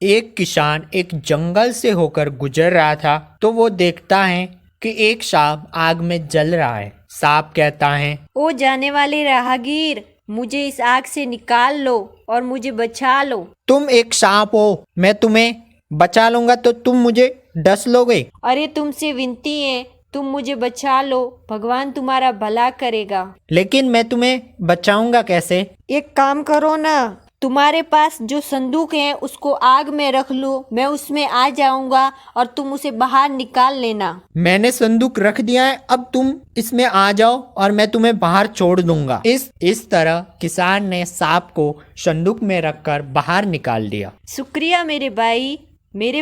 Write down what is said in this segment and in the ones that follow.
एक किसान एक जंगल से होकर गुजर रहा था तो वो देखता है कि एक सांप आग में जल रहा है। सांप कहता है, ओ जाने वाले राहगीर, मुझे इस आग से निकाल लो और मुझे बचा लो। तुम एक सांप हो, मैं तुम्हें बचा लूंगा तो तुम मुझे डस लोगे। अरे तुमसे विनती है, तुम मुझे बचा लो, भगवान तुम्हारा भला करेगा। लेकिन मैं तुम्हें बचाऊंगा कैसे? एक काम करो ना, तुम्हारे पास जो संदूक है उसको आग में रख लो, मैं उसमें आ जाऊंगा और तुम उसे बाहर निकाल लेना। मैंने संदूक रख दिया है, अब तुम इसमें आ जाओ और मैं तुम्हें बाहर छोड़ दूंगा। इस तरह किसान ने सांप को संदूक में रखकर बाहर निकाल दिया। शुक्रिया मेरे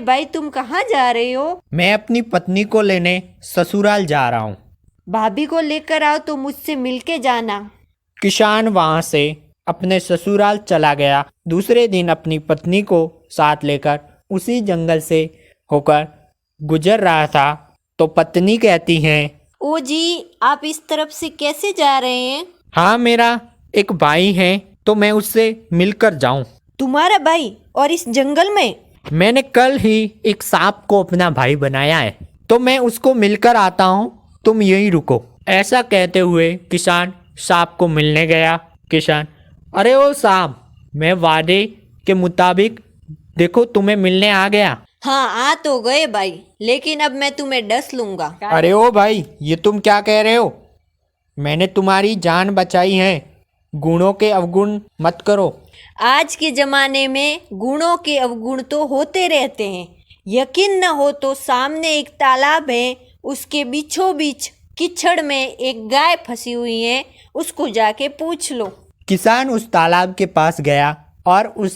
भाई तुम कहाँ जा रहे हो? मैं अपनी पत्नी को लेने ससुराल जा रहा हूँ। भाभी को लेकर आओ तो मुझसे मिलके जाना। किसान वहां से अपने ससुराल चला गया। दूसरे दिन अपनी पत्नी को साथ लेकर उसी जंगल से होकर गुजर रहा था तो पत्नी कहती है, ओ जी, आप इस तरफ से कैसे जा रहे हैं? हाँ, मेरा एक भाई है तो मैं उससे मिलकर जाऊं। तुम्हारा भाई? और इस जंगल में? मैंने कल ही एक सांप को अपना भाई बनाया है तो मैं उसको मिलकर आता हूँ, तुम यहीं रुको। ऐसा कहते हुए किसान सांप को मिलने गया। किसान, अरे ओ सांप, मैं वादे के मुताबिक देखो तुम्हें मिलने आ गया। हाँ आ तो गए भाई, लेकिन अब मैं तुम्हें डस लूंगा। अरे ओ भाई, ये तुम क्या कह रहे हो? मैंने तुम्हारी जान बचाई है, गुणों के अवगुण मत करो। आज के जमाने में गुणों के अवगुण तो होते रहते हैं। यकीन न हो तो सामने एक तालाब है, उसके बीचों बीच कीचड़ में एक गाय फंसी हुई है, उसको जाके पूछ लो। किसान उस तालाब के पास गया और उस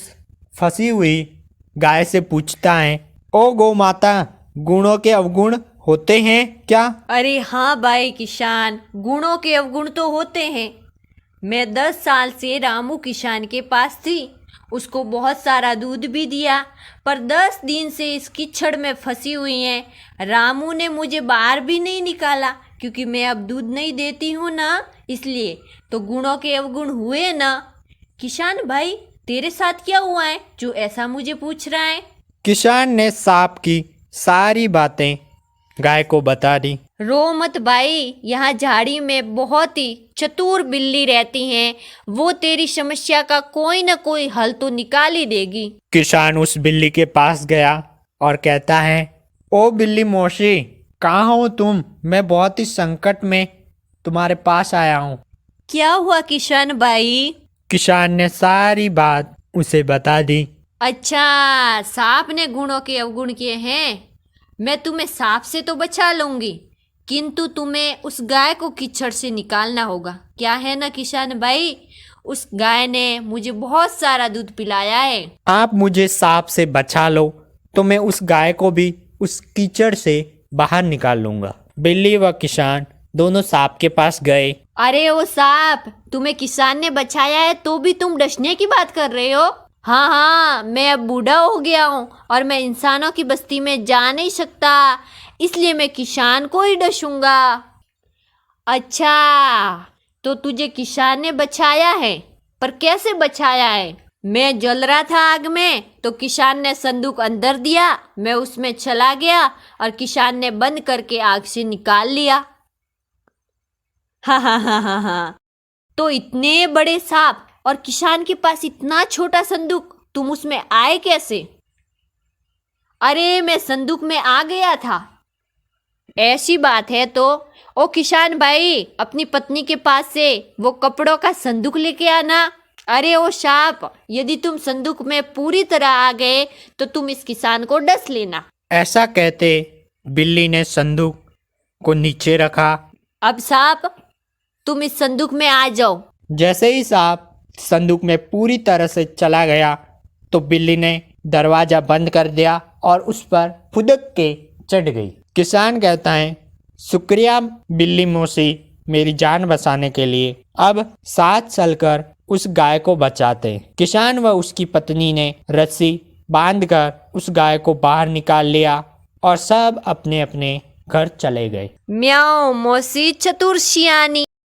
फंसी हुई गाय से पूछता है, ओ गौ माता, गुणों के अवगुण होते हैं क्या? अरे हाँ भाई किसान, गुणों के अवगुण तो होते हैं। मैं 10 साल से रामू किसान के पास थी, उसको बहुत सारा दूध भी दिया, पर 10 दिन से इस कीचड़ में फंसी हुई है। रामू ने मुझे बाहर भी नहीं निकाला क्योंकि मैं अब दूध नहीं देती हूँ ना, इसलिए तो गुणों के अवगुण हुए ना। किसान भाई, तेरे साथ क्या हुआ है जो ऐसा मुझे पूछ रहा है? किसान ने सांप की सारी बातें गाय को बता दी। रो मत भाई, यहाँ झाड़ी में बहुत ही चतुर बिल्ली रहती हैं, वो तेरी समस्या का कोई ना कोई हल तो निकाल ही देगी। किसान उस बिल्ली के पास गया और कहता है, ओ बिल्ली मौसी, कहाँ हो तुम? मैं बहुत ही संकट में तुम्हारे पास आया हूँ। क्या हुआ किशन भाई? किसान ने सारी बात उसे बता दी। अच्छा, सांप ने गुणों के अवगुण किए हैं। मैं तुम्हें सांप से तो बचा लूंगी, किंतु तुम्हें उस गाय को कीचड़ से निकालना होगा। क्या है ना किशन भाई, उस गाय ने मुझे बहुत सारा दूध पिलाया है। आप मुझे सांप से बचा लो तो मैं उस गाय को भी उस कीचड़ से बाहर निकाल लूंगा। बिल्ली व किसान दोनों सांप के पास गए। अरे ओ सांप, तुम्हें किसान ने बचाया है तो भी तुम डसने की बात कर रहे हो? हाँ हाँ, मैं अब बूढ़ा हो गया हूँ और मैं इंसानों की बस्ती में जा नहीं सकता, इसलिए मैं किसान को ही डसूंगा। अच्छा, तो तुझे किसान ने बचाया है, पर कैसे बचाया है? मैं जल रहा था आग में तो किसान ने संदूक अंदर दिया, मैं उसमें चला गया और किसान ने बंद करके आग से निकाल लिया। हाँ हाँ हाँ हाँ हाँ, तो इतने बड़े सांप और किसान के पास इतना छोटा संदूक, तुम उसमें आए कैसे? अरे मैं संदूक में आ गया था। ऐसी बात है तो ओ किसान भाई, अपनी पत्नी के पास से वो कपड़ों का संदूक लेके आना। अरे ओ सांप, यदि तुम संदूक में पूरी तरह आ गए तो तुम इस किसान को डस लेना। ऐसा कहते बिल्ली ने संदूक को नीचे रखा। अब सांप, तुम इस संदूक में आ जाओ। जैसे ही सांप संदूक में पूरी तरह से चला गया तो बिल्ली ने दरवाजा बंद कर दिया और उस पर फुदक के चढ़ गई। किसान कहता है, शुक्रिया बिल्ली मौसी, मेरी जान बचाने के लिए। अब साथ चलकर उस गाय को बचाते। किसान व उसकी पत्नी ने रस्सी बांधकर उस गाय को बाहर निकाल लिया और सब अपने अपने घर चले गए। म्याओ मौसी चतुर सियानी।